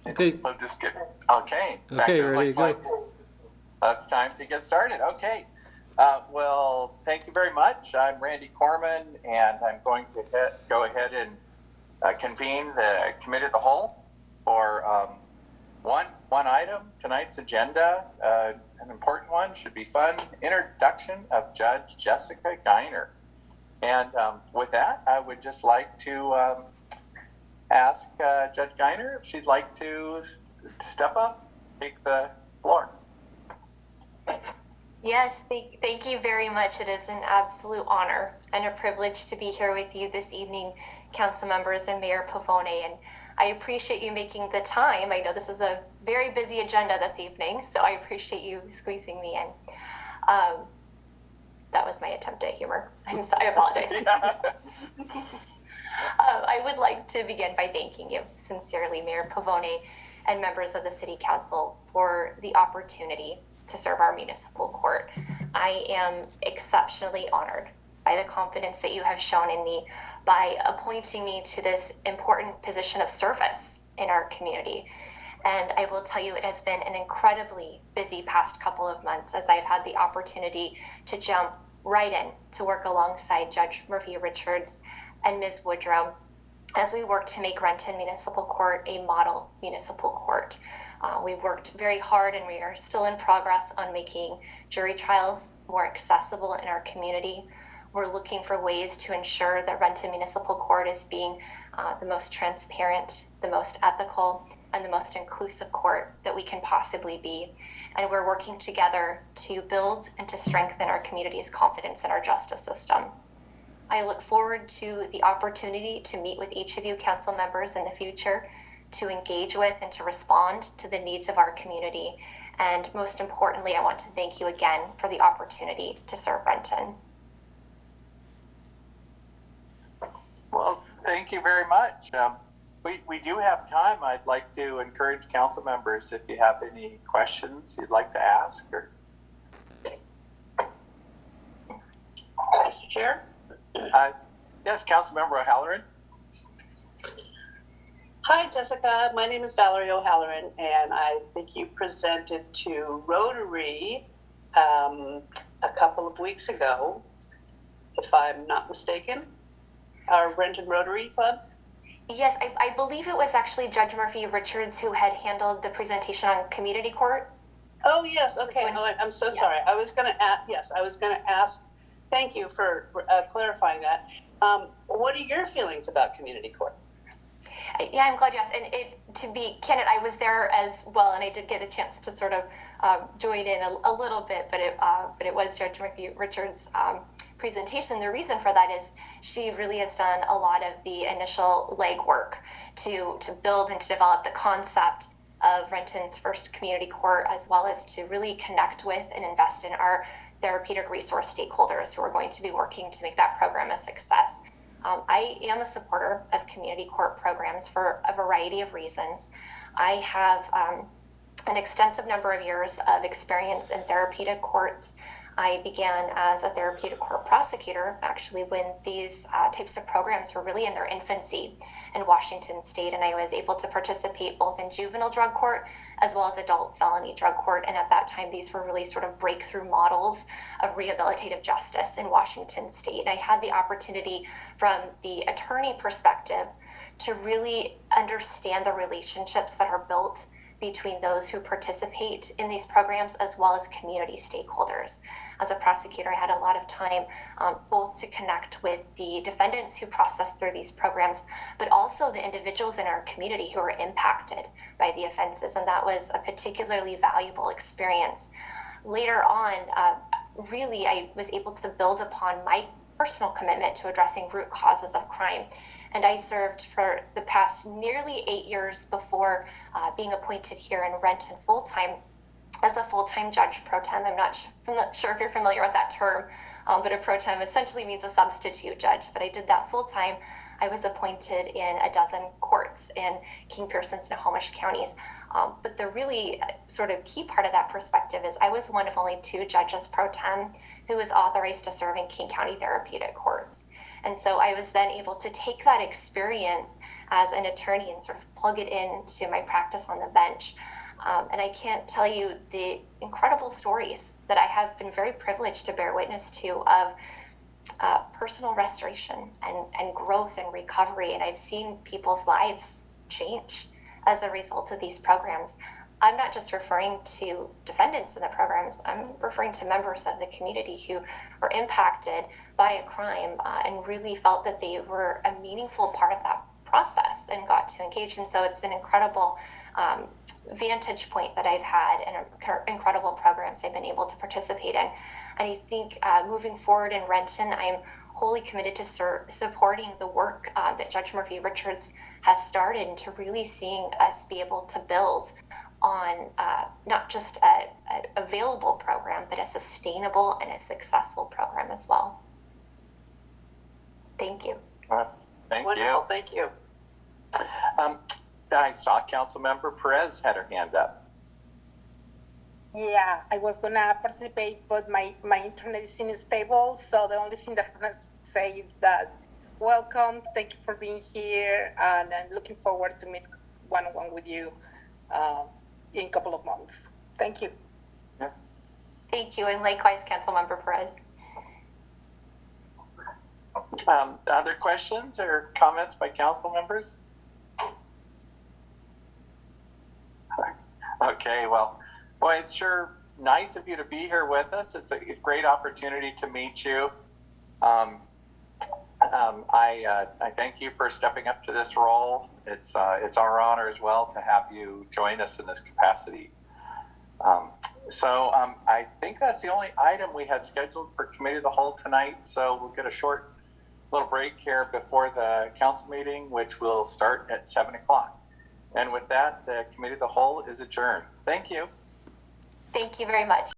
Okay. We'll just get, okay. In fact, Okay, it ready to looks go. like it's time to get started. Okay. Well, thank you very much. I'm Randy Corman, and I'm going to go ahead and convene the committee of the whole for one item. Tonight's agenda, an important one, should be fun. Introduction of Judge Jessica Geiner. And with that, I would just like to ask Judge Geiner if she'd like to step up, take the floor. Yes, thank you very much. It is an absolute honor and a privilege to be here with you this evening, council members and Mayor Pavone. And I appreciate you making the time. I know this is a very busy agenda this evening, so I appreciate you squeezing me in. That was my attempt at humor. I'm sorry, I apologize. I would like to begin by thanking you sincerely, Mayor Pavone and members of the City Council, for the opportunity to serve our municipal court. I am exceptionally honored by the confidence that you have shown in me by appointing me to this important position of service in our community. And I will tell you, it has been an incredibly busy past couple of months as I've had the opportunity to jump right in to work alongside Judge Murphy Richards and Ms. Woodrow as we work to make Renton Municipal Court a model municipal court. We worked very hard, and we are still in progress on making jury trials more accessible in our community. We're looking for ways to ensure that Renton Municipal Court is being the most transparent, the most ethical, and the most inclusive court that we can possibly be. And we're working together to build and to strengthen our community's confidence in our justice system. I look forward to the opportunity to meet with each of you council members in the future, to engage with and to respond to the needs of our community. And most importantly, I want to thank you again for the opportunity to serve Renton. Well, thank you very much. We do have time. I'd like to encourage council members if you have any questions you'd like to ask. Or... Mr. Chair? Yes, Councilmember O'Halloran. Hi, Jessica. My name is Valerie O'Halloran, and I think you presented to Rotary a couple of weeks ago, if I'm not mistaken, our Renton Rotary Club. Yes, I believe it was actually Judge Murphy Richards who had handled the presentation on community court. Oh, yes. Okay. Oh, I'm so sorry. I was going to ask. Yes, I was going to ask. Thank you for clarifying that. What are your feelings about community court? Yeah, I'm glad you asked. And to be candid, I was there as well, and I did get a chance to sort of join in a little bit, but it was Judge Murphy Richards' presentation. The reason for that is she really has done a lot of the initial legwork to build and to develop the concept of Renton's first community court, as well as to really connect with and invest in our therapeutic resource stakeholders who are going to be working to make that program a success. I am a supporter of community court programs for a variety of reasons. I have an extensive number of years of experience in therapeutic courts. I began as a therapeutic court prosecutor, actually, when these types of programs were really in their infancy in Washington State, and I was able to participate both in juvenile drug court as well as adult felony drug court. And at that time, these were really sort of breakthrough models of rehabilitative justice in Washington State. And I had the opportunity from the attorney perspective to really understand the relationships that are built between those who participate in these programs as well as community stakeholders. As a prosecutor, I had a lot of time both to connect with the defendants who process through these programs, but also the individuals in our community who are impacted by the offenses, and that was a particularly valuable experience. Later on, really, I was able to build upon my personal commitment to addressing root causes of crime. And I served for the past nearly 8 years before being appointed here in Renton full-time as a full-time judge pro tem. I'm not sure if you're familiar with that term, but a pro tem essentially means a substitute judge. But I did that full-time. I was appointed in a dozen courts in King, Pierce, and Snohomish counties. But the really sort of key part of that perspective is I was one of only 2 judges pro tem who was authorized to serve in King County Therapeutic Courts. And so I was then able to take that experience as an attorney and sort of plug it into my practice on the bench. And I can't tell you the incredible stories that I have been very privileged to bear witness to of personal restoration and growth and recovery. And I've seen people's lives change as a result of these programs. I'm not just referring to defendants in the programs, I'm referring to members of the community who were impacted by a crime and really felt that they were a meaningful part of that process and got to engage. And so it's an incredible vantage point that I've had and incredible programs I've been able to participate in. And I think moving forward in Renton, I'm wholly committed to supporting the work that Judge Murphy Richards has started and to really seeing us be able to build on not just an available program, but a sustainable and a successful program as well. Thank you. Thank Wonderful, you. thank you. I saw Councilmember Perez had her hand up. Yeah, I was gonna participate, but my internet is unstable. So the only thing that I'm gonna say is that welcome, thank you for being here, and I'm looking forward to meet one-on-one with you in a couple of months. Thank you. Thank you, and likewise, Councilmember Perez. Other questions or comments by council members? Okay, well, boy, it's sure nice of you to be here with us. It's a great opportunity to meet you. I thank you for stepping up to this role. It's our honor as well to have you join us in this capacity. I think that's the only item we had scheduled for Committee of the Whole tonight. So we'll get a short little break here before the council meeting, which will start at 7 o'clock. And with that, the Committee of the Whole is adjourned. Thank you. Thank you very much.